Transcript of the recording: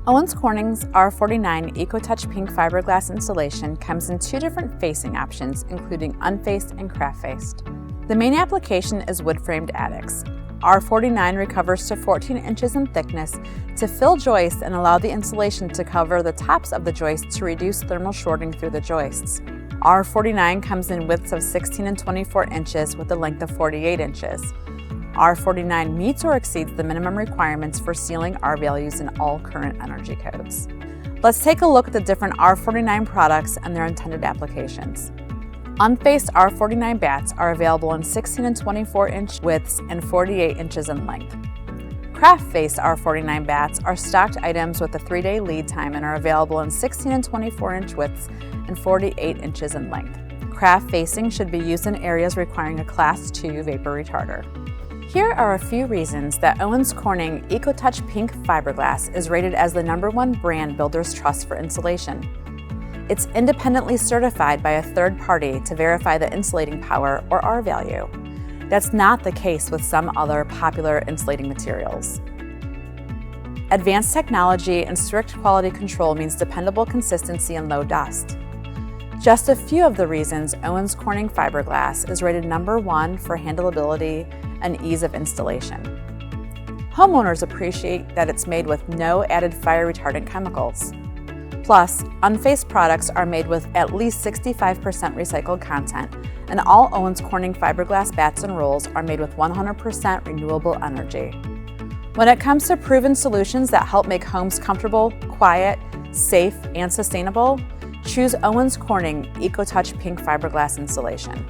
Owens Corning's R-49 EcoTouch Pink Fiberglass installation comes in two different facing options, including unfaced and craft-faced. The main application is wood-framed attics. R-49 recovers to 14 inches in thickness to fill joists and allow the insulation to cover the tops of the joists to reduce thermal shorting through the joists. R-49 comes in widths of 16 and 24 inches with a length of 48 inches. R-49 meets or exceeds the minimum requirements for ceiling R values in all current energy codes. Let's take a look at the different R-49 products and their intended applications. Unfaced R-49 bats are available in 16 and 24 inch widths and 48 inches in length. Craft-faced R-49 bats are stocked items with a 3-day lead time and are available in 16 and 24 inch widths and 48 inches in length. Craft facing should be used in areas requiring a Class 2 vapor retarder. Here are a few reasons that Owens Corning EcoTouch Pink Fiberglass is rated as the #1 brand builders trust for insulation. It's independently certified by a third party to verify the insulating power, or R value. That's not the case with some other popular insulating materials. Advanced technology and strict quality control means dependable consistency and low dust. Just a few of the reasons Owens Corning Fiberglass is rated #1 for handleability and ease of installation. Homeowners appreciate that it's made with no added fire retardant chemicals. Plus, unfaced products are made with at least 65% recycled content, and all Owens Corning Fiberglass bats and rolls are made with 100% renewable energy. When it comes to proven solutions that help make homes comfortable, quiet, safe, and sustainable, choose Owens Corning EcoTouch Pink Fiberglass insulation.